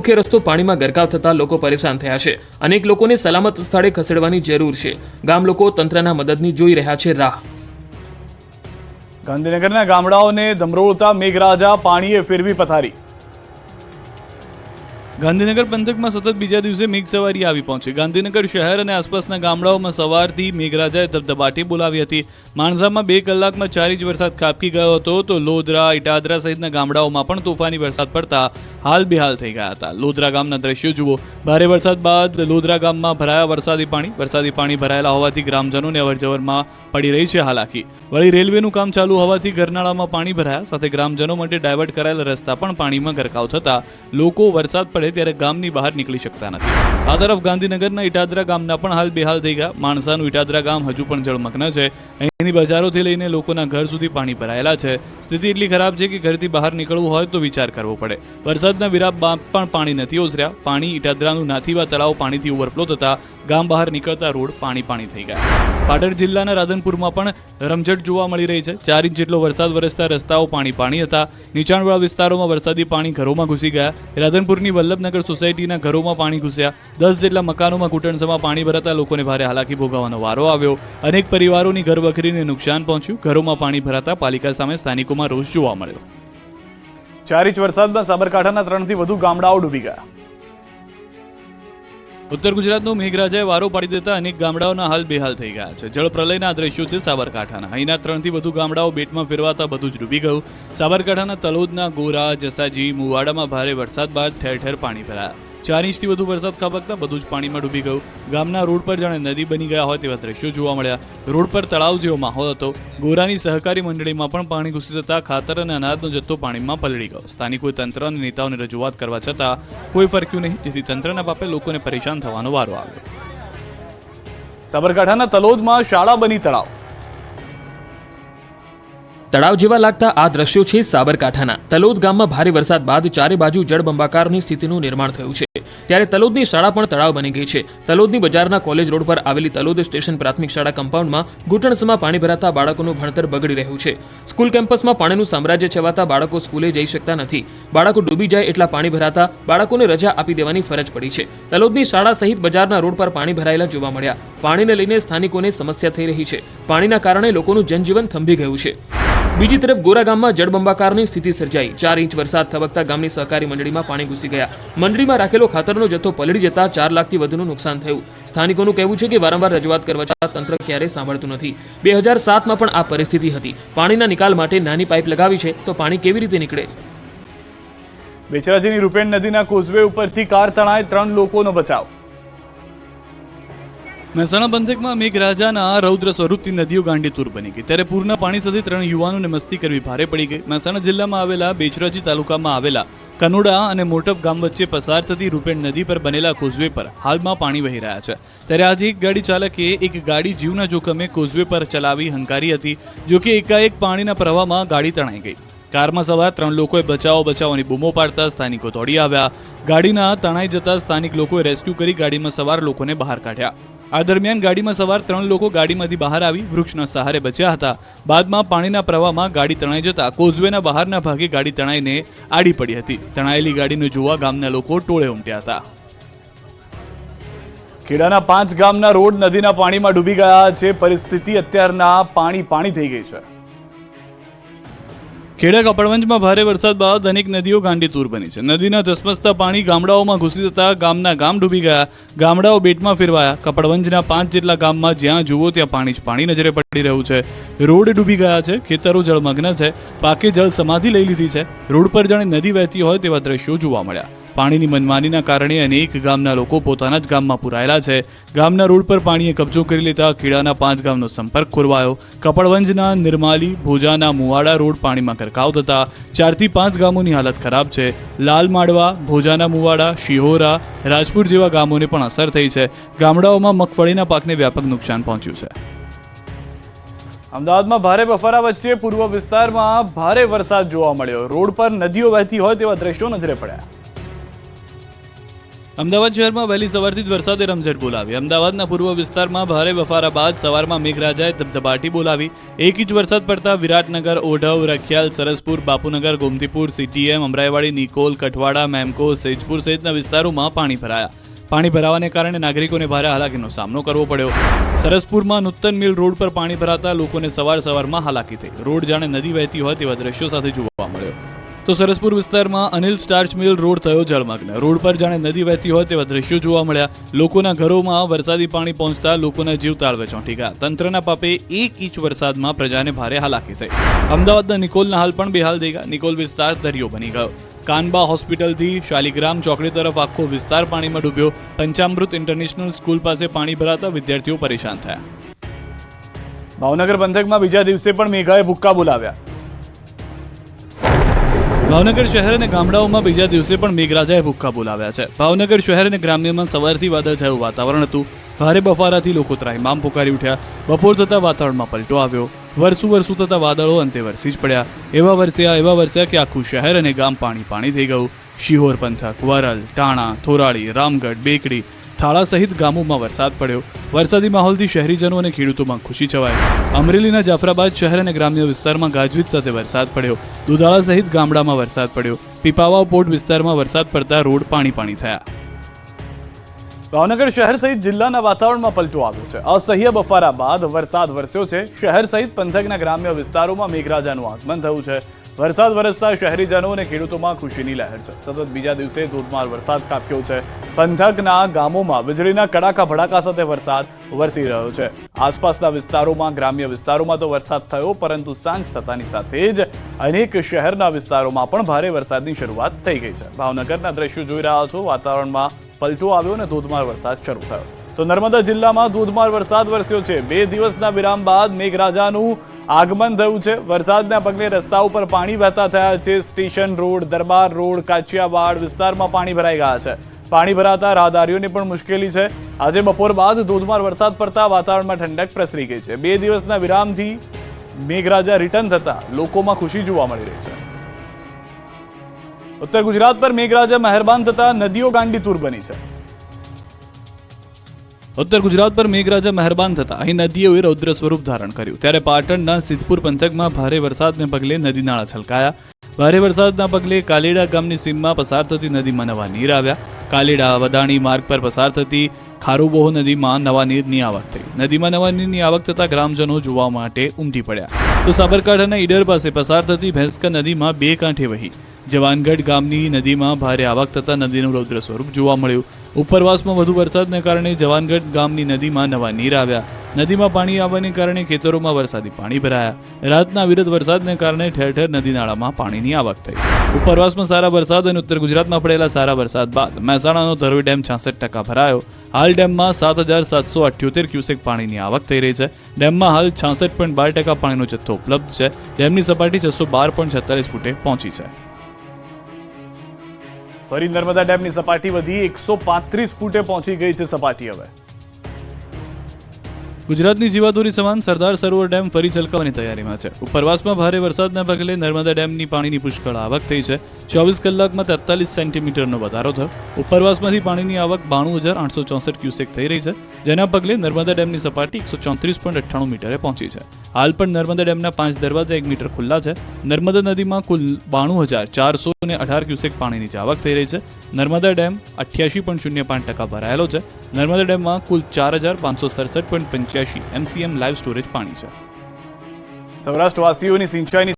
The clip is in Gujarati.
મુખ્ય રસ્તો પાણીમાં ગરકાવ થતાં લોકો પરેશાન થયા છે। અનેક લોકોને સલામત સ્થળે ખસેડવાની જરૂર છે। ગામ લોકો તંત્રના મદદની જોઈ રહ્યા છે રાહ। ગાંધીનગરના ગામડાઓને ધમરોળતા મેઘરાજા, પાણીએ ફેરવી પથારી। ગાંધીનગર પંથકમાં સતત બીજા દિવસે મેઘ સવારી આવી પહોંચી। ગાંધીનગર શહેર અને આસપાસના ગામડાઓમાં સવારથી મેઘરાજાએ ધબધબાટી બોલાવી હતી। માણસામાં 2 કલાકમાં 4 ઇંચ વરસાદ ખાબકી ગયો હતો તો લોધરા, ઇટાદરા સહિતના ગામડાઓમાં પણ તોફાની વરસાદ પડતા હાલ બેહાલ થઈ ગયા હતા। લોધરા ગામના દ્રશ્યો જુઓ। ભારે વરસાદ બાદ લોધરા ગામમાં ભરાયા વરસાદી પાણી ભરાયેલા હોવાથી ગ્રામજનોને અવરજવરમાં પડી રહી છે હાલાકી। વળી રેલવેનું કામ ચાલુ હોવાથી ગરનાળામાં પાણી ભરાયા સાથે ગ્રામજનો માટે ડાયવર્ટ કરાયેલા રસ્તા પણ પાણીમાં ગરકાવ થતા લોકો વરસાદ પડે ત્યારે ગામની બહાર નીકળી શકતા નથી। આ તરફ ગાંધીનગરના ઇટાદરા ગામના પણ હાલ બેહાલ થઈ ગયા। માણસાનું ઇટાદરા ગામ હજુ પણ જળમગ્ન છે। અહીંની બજારોથી લઈને લોકોના ઘર સુધી પાણી ભરાયેલા છે। સ્થિતિ એટલી ખરાબ છે કે ઘરથી બહાર નીકળવું હોય તો વિચાર કરવો પડે। વરસાદના વિરામ બાદ પણ પાણી નથી ઓસર્યા। પાણી ઇટાદરાનું નાથીવા તળાવ પાણીથી ઓવરફ્લો થતા ગામ બહાર નીકળતા રોડ પાણી થઈ ગયા। પાટણ જિલ્લાના રાધનપુરમાં પણ રમઝટ જોવા મળી રહી છે। 4 ઇંચ જેટલો વરસાદ વરસતા રસ્તાઓ પાણી હતા। નીચાણવાળા વિસ્તારોમાં વરસાદી પાણી ઘરોમાં ઘૂસી ગયા। રાધનપુરની વલ્લભનગર સોસાયટીના ઘરોમાં પાણી ઘૂસ્યા। 10 જેટલા મકાનોમાં ઘૂંટણસમાં પાણી ભરાતા લોકોને ભારે હાલાકી ભોગવવાનો વારો આવ્યો। અનેક પરિવારોની ઘરવખરીને નુકસાન પહોંચ્યું। ઘરોમાં પાણી ભરાતા પાલિકા સામે સ્થાનિકોમાં રોષ જોવા મળ્યો। 4 ઇંચ વરસાદમાં સાબરકાંઠાના 3 થી વધુ ગામડાઓ ડૂબી ગયા। ઉત્તર ગુજરાતનો મેઘરાજાએ વારો પાડી દેતા અનેક ગામડાઓના હાલ બેહાલ થઈ ગયા છે। જળપ્રલયના દ્રશ્યો છે સાબરકાંઠાના। અહીંના 3 થી વધુ ગામડાઓ બેટમાં ફેરવાતા બધું જ ડૂબી ગયું। સાબરકાંઠાના તલોદના ગોરા, જસાજી, મુવાડામાં ભારે વરસાદ બાદ ઠેર ઠેર પાણી ભરાયા। 4 ઇંચથી વધુ વરસાદ ખાબકતા બધું જ પાણીમાં ડૂબી ગયું। ગામના રોડ પર જાણે નદી બની ગયા હોય તેવા દ્રશ્યો જોવા મળ્યા। રોડ પર તળાવ જેવો માહોલ હતો। ગોરાની સહકારી મંડળીમાં પણ પાણી ઘૂસી જતા ખાતર અને અનાજનો જથ્થો પાણીમાં પલળી ગયો। સ્થાનિકોએ તંત્ર અને નેતાઓને રજૂઆત કરવા છતાં કોઈ ફરક્યું નહીં, જેથી તંત્રના પાપે લોકોને પરેશાન થવાનો વારો આવ્યો। સાબરકાંઠાના તલોદમાં શાળા બની તળાવ। તળાવ જેવા લાગતા આ દ્રશ્યો છે સાબરકાંઠાના। તલોદ ગામમાં ભારે વરસાદ બાદ ચારે બાજુ જળબંબાકારની સ્થિતિનું નિર્માણ થયું છે। ત્યારે તલોદની શાળા પણ તળાવ બની ગઈ છે। તલોદની બજારના કોલેજ રોડ પર આવેલી તલોદ સ્ટેશન પ્રાથમિક શાળા કમ્પાઉન્ડમાં ઘૂંટણસમાં પાણી ભરાતા બાળકોનું ભણતર બગડી રહ્યું છે। સ્કૂલ કેમ્પસમાં પાણીનું સામ્રાજ્ય છવાતા બાળકો સ્કૂલે જઈ શકતા નથી। બાળકો ડૂબી જાય એટલા પાણી ભરાતા બાળકોને રજા આપી દેવાની ફરજ પડી છે। તલોદની શાળા સહિત બજારના રોડ પર પાણી ભરાયેલા જોવા મળ્યા। પાણીને લઈને સ્થાનિકોને સમસ્યા થઈ રહી છે। પાણીના કારણે લોકોનું જનજીવન થંભી ગયું છે। બીજી તરફ ગોરા ગામમાં જળબંબાકારની સ્થિતિ સર્જાઈ। 4 ઇંચ વરસાદ થબકતા ગામની સહકારી મંડળીમાં પાણી ઘૂસી ગયા। મંડળીમાં રાખેલો ખાતરનો જથ્થો પલળી જતા 4 લાખથી વધુનું નુકસાન થયું। સ્થાનિકોનું કહેવું છે કે વારંવાર રજૂઆત કરવા છતાં તંત્ર ક્યારેય સાંભળતું નથી। 2007માં પણ આ પરિસ્થિતિ હતી। પાણીના નિકાલ માટે નાની પાઇપ લગાવી છે તો પાણી કેવી રીતે નીકળે? બેચરાજીની રૂપેણ નદીના કોઝવે ઉપરથી કાર તણાઈ 3 લોકોનો બચાવ। મહેસાણા પંથકમાં મેઘરાજાના રૌદ્ર સ્વરૂપથી નદીઓ ગાંડીતુર બની ગઈ। ત્યારે પૂરના પાણી સાથે 3 યુવાનોને મસ્તી કરવી ભારે પડી ગઈ। મહેસાણા જિલ્લામાં આવેલા બેચરાજી તાલુકામાં આવેલા કનોડા અને મોટપ ગામ વચ્ચે પસાર થતી રૂપેણ નદી પર બનેલા કોઝવે પર હાલમાં પાણી વહી રહ્યા છે। ત્યારે આજે એક ગાડી ચાલકે એક ગાડી જીવના જોખમે કોઝવે પર ચલાવી હંકારી હતી, જો કે એકાએક પાણીના પ્રવાહમાં ગાડી તણાઈ ગઈ। કારમાં સવાર 3 લોકોએ બચાવની બૂમો પાડતા સ્થાનિકો દોડી આવ્યા। ગાડીના તણાઈ જતા સ્થાનિક લોકોએ રેસ્ક્યુ કરી ગાડીમાં સવાર લોકોને બહાર કાઢ્યા। આ દરમિયાન ગાડીમાં સવાર 3 લોકો ગાડીમાંથી બહાર આવી વૃક્ષના સહારે બચ્યા હતા। બાદમાં પાણીના પ્રવાહમાં ગાડી તણાઈ જતા કોઝવેના બહારના ભાગે ગાડી તણાઈને આડી પડી હતી। તણાયેલી ગાડીને જોવા ગામના લોકો ટોળે ઉમટ્યા હતા। ખેડાના 5 ગામના રોડ નદીના પાણીમાં ડૂબી ગયા છે। પરિસ્થિતિ અત્યારના પાણી થઈ ગઈ છે। ખેડા કપડવંજમાં ભારે વરસાદ બાદ અનેક નદીઓ ગાંડીતુર બની છે। નદીના ધસમસતા પાણી ગામડાઓમાં ઘૂસી જતા ગામ ડૂબી ગયા। ગામડાઓ બેટમાં ફેરવાયા। કપડવંજના 5 જેટલા ગામમાં જ્યાં જુઓ ત્યાં પાણી જ પાણી નજરે પડી રહ્યું છે। રોડ ડૂબી ગયા છે। ખેતરો જળમગ્ન છે। પાકે જળ સમાધિ લઈ લીધી છે। રોડ પર જાણે નદી વહેતી હોય તેવા દ્રશ્યો જોવા મળ્યા। પાણીની મનમાનીના કારણે અનેક ગામના લોકો પોતાના જ ગામમાં પુરાયેલા છે। ગામના રોડ પર પાણીએ કબજો કરી લેતા ખેડાના 5 ગામનો સંપર્ક ખોરવાયો। કપડવંજના નિર્માલી, ભોજાના મુવાડા રોડ પાણીમાં ગરકાવ થતા 4 થી 5 ગામોની હાલત ખરાબ છે। લાલમાડવા, ભોજાના મુવાડા, શિહોરા, રાજપુર જેવા ગામોને પણ અસર થઈ છે। ગામડાઓમાં મગફળીના પાકને વ્યાપક નુકસાન પહોંચ્યું છે। અમદાવાદમાં ભારે બફારા વચ્ચે પૂર્વ વિસ્તારમાં ભારે વરસાદ જોવા મળ્યો। રોડ પર નદીઓ વહેતી હોય તેવા દ્રશ્યો નજરે પડ્યા। અમદાવાદ શહેરમાં વહેલી સવારથી જ વરસાદે રમઝટ બોલાવી. અમદાવાદના પૂર્વ વિસ્તારમાં ભારે બફારા બાદ સવારમાં મેઘરાજાએ ધબધબાટી બોલાવી. 1 ઇંચ વરસાદ પડતા વિરાટનગર, ઓઢવ, રખિયાલ, સરસપુર, બાપુનગર, ગોમતીપુર, સીટીએમ, અમરાઈવાડી, નિકોલ, કઠવાડા, મેમકો, સેજપુર સહિતના વિસ્તારોમાં પાણી ભરાયા. પાણી ભરાવાને કારણે નાગરિકોને ભારે હાલાકીનો સામનો કરવો પડ્યો. સરસપુરમાં નૂતન મિલ રોડ પર પાણી ભરાતા લોકોને સવારમાં હાલાકી થઈ. રોડ જાણે નદી વહેતી હોય તેવા દ્રશ્યો સાથે જોવા મળ્યો. તો સરસપુર વિસ્તારમાં અનિલ સ્ટાર્ચ મિલ રોડ થયો જળમગ્ન. રોડ પર જાણે નદી વહેતી હોય તેવા દ્રશ્યો જોવા મળ્યા. લોકોના ઘરોમાં વરસાદી પાણી પહોંચતા લોકોના જીવ તાળવે ચોંટી ગયા. તંત્રના પાપે 1 ઇંચ વરસાદમાં પ્રજાને ભારે હાલાકી થઈ. અમદાવાદના નિકોલના હાલ પણ બેહાલ થઈ ગયા. નિકોલ વિસ્તાર દરિયો બની ગયો. કાનબા હોસ્પિટલથી શાલિગ્રામ ચોકડી તરફ આખો વિસ્તાર પાણીમાં ડૂબ્યો. પંચામૃત ઇન્ટરનેશનલ સ્કૂલ પાસે પાણી ભરાતા વિદ્યાર્થીઓ પરેશાન થયા. ભાવનગર પંથકમાં બીજા દિવસે પણ મેઘાએ ભૂક્કા બોલાવ્યા. ભાવનગર શહેર અને ગામડાઓમાં બીજા દિવસે પણ મેઘરાજાએ ભૂક્કા બોલાવ્યા છે. ભાવનગર શહેર અને ગ્રામ્યમાં સવારથી વાદળછાયું વાતાવરણ હતું. ભારે બફારાથી લોકો ત્રાહિમામ પુકારી ઉઠ્યા. બપોર થતાં વાતાવરણમાં પલટો આવ્યો. વરસું થતા વાદળો અંતે વરસી જ પડ્યા. એવા વરસ્યા કે આખું શહેર અને ગામ પાણી થઈ ગયું. શિહોર પંથક, વરલ, ટાણા, થોરાળી, રામગઢ, બેકડી, થાળા સહિત ગામોમાં વરસાદ પડ્યો. વરસાદી માહોલથી શહેરીજનો અને ખેડૂતોમાં ખુશી છવાઈ. અમરેલીના જાફરાબાદ શહેર અને ગ્રામ્ય વિસ્તારમાં ગાજવીજ સાથે વરસાદ પડ્યો. દુધાળા સહિત ગામડામાં વરસાદ પડ્યો. પીપાવાવ પોર્ટ વિસ્તારમાં વરસાદ પડતા રોડ પાણી થયા. ભાવનગર શહેર સહિત જિલ્લાના વાતાવરણમાં પલટો આવ્યો છે. અસહ્ય બફારા બાદ વરસાદ વરસ્યો છે. શહેર સહિત પંથકના ગ્રામ્ય વિસ્તારોમાં મેઘરાજાનું આગમન થયું છે. વરસાદ વરસતા શહેરીજનો અને ખેડૂતોમાં ખુશીની લહેર છે. સતત બીજા દિવસે ધોધમાર વરસાદ ખાબક્યો છે. પંથકના ગામોમાં વીજળીના કડાકા ભડાકા સાથે વરસાદ વરસી રહ્યો છે. આસપાસના વિસ્તારોમાં, ગ્રામ્ય વિસ્તારોમાં તો વરસાદ થયો, પરંતુ સાંજ થતાની સાથે જ અનેક શહેરના વિસ્તારોમાં પણ ભારે વરસાદની શરૂઆત થઈ ગઈ છે. ભાવનગરના દ્રશ્યો જોઈ રહ્યા છો. વાતાવરણમાં પલટો આવ્યો અને ધોધમાર વરસાદ શરૂ થયો. તો નર્મદા જિલ્લામાં ધોધમાર વરસાદ વરસ્યો છે. 2 દિવસના વિરામ બાદ મેઘરાજાનું આગમન થયું છે. વરસાદના પગલે રસ્તા ઉપર પાણી વહેતા થયા છે. સ્ટેશન રોડ, દરબાર રોડ, કાચિયાવાડ વિસ્તારમાં પાણી ભરાઈ ગયા છે. પાણી ભરાતા રાહદારીઓને પણ મુશ્કેલી છે. આજે બપોર બાદ ધોધમાર વરસાદ પડતા વાતાવરણમાં ઠંડક પ્રસરી ગઈ છે. 2 દિવસના વિરામથી મેઘરાજા રિટર્ન થતા લોકોમાં ખુશી જોવા મળી રહી છે. ઉત્તર ગુજરાત પર મેઘરાજા મહેરબાન થતા નદીઓ ગાંડીતુર બની છે. ઉત્તર ગુજરાત પર મેઘરાજા મહેરબાન થતા અહીં નદીઓએ રૌદ્ર સ્વરૂપ ધારણ કર્યું. ત્યારે પાટણના સિદ્ધપુર પંથકમાં ભારે વરસાદને પગલે નદી નાળા છલકાયા. ભારે વરસાદના પગલે કાલેડા ગામની સીમમાં પસાર થતી નદીમાં નવા નીર આવ્યા. કાલેડા વદાણી માર્ગ પર પસાર થતી ખારુબોહ નદીમાં નવા નીરની આવક થઈ. નદીમાં નવા નીરની આવક થતા ગ્રામજનો જોવા માટે ઉમટી પડ્યા. તો સાબરકાંઠાના ઈડર પાસે પસાર થતી ભેંસકા નદીમાં 2 કાંઠે વહી. જવાનગઢ ગામની નદીમાં ભારે આવક થતા નદીનું રૌદ્ર સ્વરૂપ જોવા મળ્યું. ઉપરવાસમાં વધુ વરસાદને કારણે જવાનગઢ ગામની નદીમાં નવા નીર આવ્યા. નદીમાં પાણી આવવાને કારણે ખેતરોમાં વરસાદી પાણી ભરાયા. રાતના વિરત વરસાદને કારણે ઠેર ઠેર નદી નાળામાં પાણીની આવક થઈ. ઉપરવાસમાં સારા વરસાદ અને ઉત્તર ગુજરાતમાં પડેલા સારા વરસાદ બાદ મહેસાણાનો ધરોઈ ડેમ 66% ભરાયો. હાલ ડેમમાં 7,778 ક્યુસેક પાણીની આવક થઈ રહી છે. ડેમમાં હાલ 66.12% પાણીનો જથ્થો ઉપલબ્ધ છે. ડેમની સપાટી 612.46 ફૂટે પહોંચી છે. ફરી નર્મદા ડેમની સપાટી વધી 135 ફૂટે પહોંચી ગઈ છે સપાટી હવે. ગુજરાતની જીવાદોરી સમાન સરદાર સરોવર ડેમ ફરી છલકાવાની તૈયારીમાં છે. ઉપરવાસમાં ભારે વરસાદના પગલે નર્મદા ડેમની પાણીની પુષ્કળ આવક થઈ છે. 24 કલાકમાં 43 સેન્ટીમીટરનો વધારો થયો. ઉપરવાસમાંથી પાણીની આવક 92,864 ક્યુસેક થઈ રહી છે, જેના પગલે નર્મદા ડેમની સપાટી 134.98 મીટરે પહોંચી છે. હાલ પણ નર્મદા ડેમના 5 દરવાજા 1 મીટર ખુલ્લા છે. નર્મદા નદીમાં કુલ 92,418 ક્યુસેક પાણીની આવક થઈ રહી છે. નર્મદા ડેમ 88.05% ભરાયેલો છે. નર્મદા ડેમમાં કુલ 4,567.85 MCM લાઈવ સ્ટોરેજ પાણી છે. સૌરાષ્ટ્રવાસીઓની સિંચાઈની